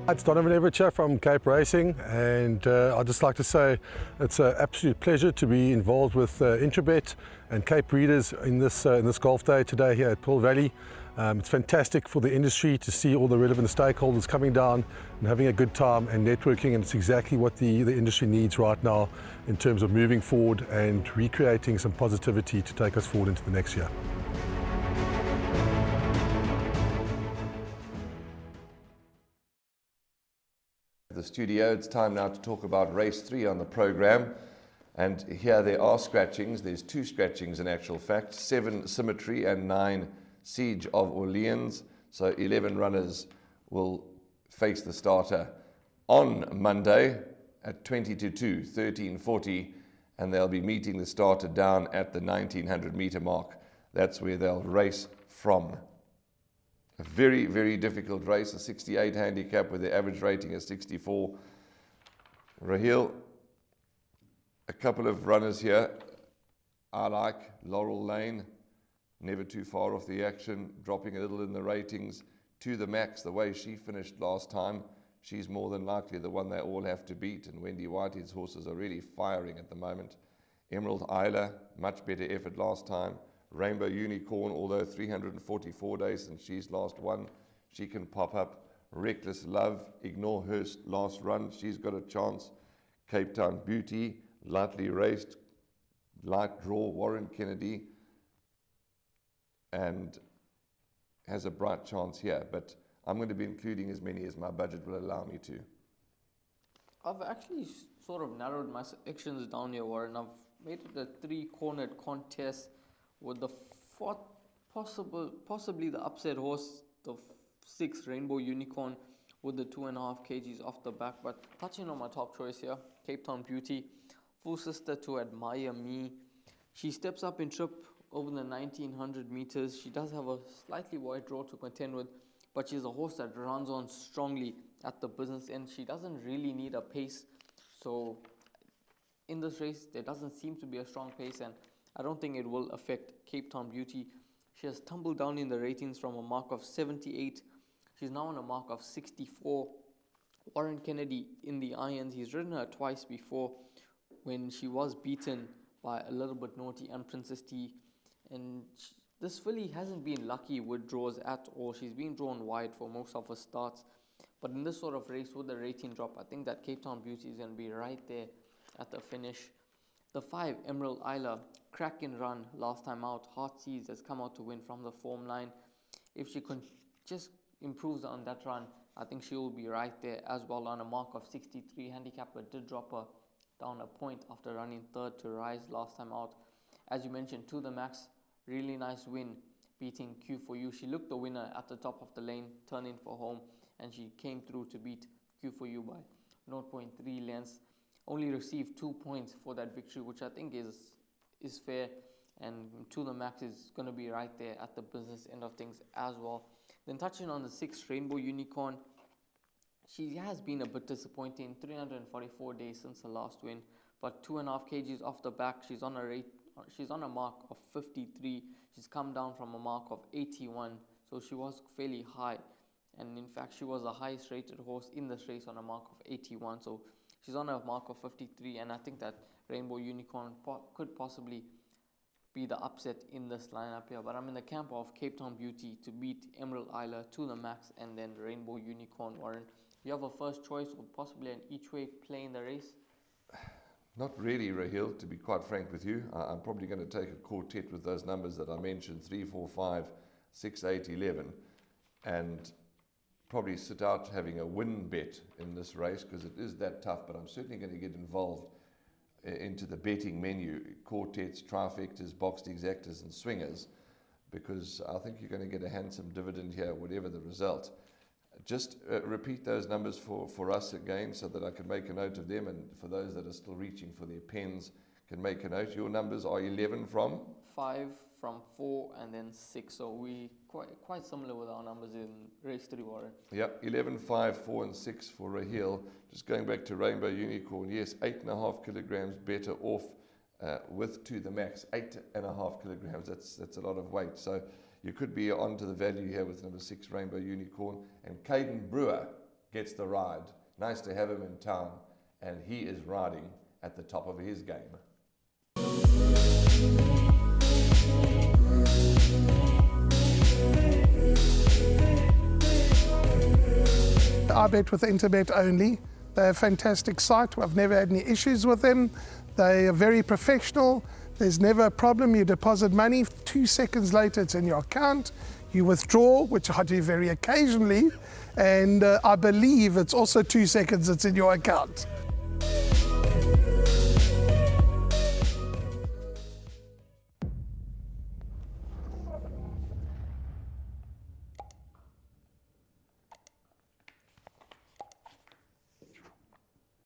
It's Donovan Everett from Cape Racing, and I'd just like to say it's an absolute pleasure to be involved with Interbet and Cape Breeders in this golf day today here at Pearl Valley. It's fantastic for the industry to see all the relevant stakeholders coming down and having a good time and networking, and it's exactly what the industry needs right now in terms of moving forward and recreating some positivity to take us forward into the next year. The studio, it's time now to talk about race 3 on the program, and here there are scratchings. There's 2 scratchings in actual fact, 7 Symmetry and 9 Siege of Orleans. So 11 runners will face the starter on Monday at 20 to 2, 13:40, and they'll be meeting the starter down at the 1900 meter mark. That's where they'll race from. A very, very difficult race, a 68 handicap with the average rating of 64. Raheel, a couple of runners here I like. Laurel Lane, never too far off the action, dropping a little in the ratings. To the Max, the way she finished last time, she's more than likely the one they all have to beat, and Wendy Whitehead's horses are really firing at the moment. Emerald Isla, much better effort last time. Rainbow Unicorn, although 344 days since she's last won, she can pop up. Reckless Love, ignore her last run, she's got a chance. Cape Town Beauty, lightly raced, light draw, Warren Kennedy, and has a bright chance here, but I'm going to be including as many as my budget will allow me to. I've actually sort of narrowed my sections down here, Warren. I've made it a 3-cornered contest with the fourth possibly the upset horse, the 6 Rainbow Unicorn, with the 2.5 kgs off the back. But touching on my top choice here, Cape Town Beauty, full sister to Admire Me. She steps up in trip over the 1900 meters. She does have a slightly wide draw to contend with, but she's a horse that runs on strongly at the business end. She doesn't really need a pace, so in this race there doesn't seem to be a strong pace, and I don't think it will affect Cape Town Beauty. She has tumbled down in the ratings from a mark of 78. She's now on a mark of 64. Warren Kennedy in the irons. He's ridden her twice before when she was beaten by a little bit naughty and Princess T. And this filly hasn't been lucky with draws at all. She's been drawn wide for most of her starts. But in this sort of race with the rating drop, I think that Cape Town Beauty is going to be right there at the finish. The 5, Emerald Isla, cracking run last time out. Heartsease has come out to win from the form line. If she can just improve on that run, I think she will be right there as well on a mark of 63. Handicapper did drop her down a point after running 3rd to Rise last time out. As you mentioned, To The Max, really nice win, beating Q4U. She looked the winner at the top of the lane, turning for home, and she came through to beat Q4U by 0.3 lengths. Only received 2 points for that victory, which I think is fair, and To The Max is going to be right there at the business end of things as well. Then touching on the 6 Rainbow Unicorn, she has been a bit disappointing. 344 days since her last win, but 2.5 kgs off the back. She's on a mark of 53. She's come down from a mark of 81, so she was fairly high, and in fact she was the highest rated horse in this race on a mark of 81. So she's on a mark of 53, and I think that Rainbow Unicorn could possibly be the upset in this lineup here. But I'm in the camp of Cape Town Beauty to beat Emerald Isla, To The Max, and then Rainbow Unicorn. Warren, you have a first choice or possibly an each way play in the race? Not really, Raheel, to be quite frank with you. I'm probably going to take a quartet with those numbers that I mentioned, 3, 4, 5, 6, 8, 11, and probably sit out having a win bet in this race because it is that tough. But I'm certainly going to get involved into the betting menu, quartets, trifectas, boxed exactas and swingers, because I think you're going to get a handsome dividend here, whatever the result. Just repeat those numbers for us again so that I can make a note of them, and for those that are still reaching for their pens can make a note. Your numbers are 11 from? 5, from 4, and then 6. So we quite similar with our numbers in race 3, Warren. Yep, 11, 5, 4 and 6 for Raheel. Just going back to Rainbow Unicorn, yes, 8.5 kilograms better off with To The Max. 8.5 kilograms, that's a lot of weight. So you could be onto the value here with number 6 Rainbow Unicorn. And Caden Brewer gets the ride. Nice to have him in town, and he is riding at the top of his game. I bet with Interbet only. They're a fantastic site. I've never had any issues with them. They are very professional. There's never a problem. You deposit money, 2 seconds later it's in your account. You withdraw, which I do very occasionally, and I believe it's also 2 seconds it's in your account.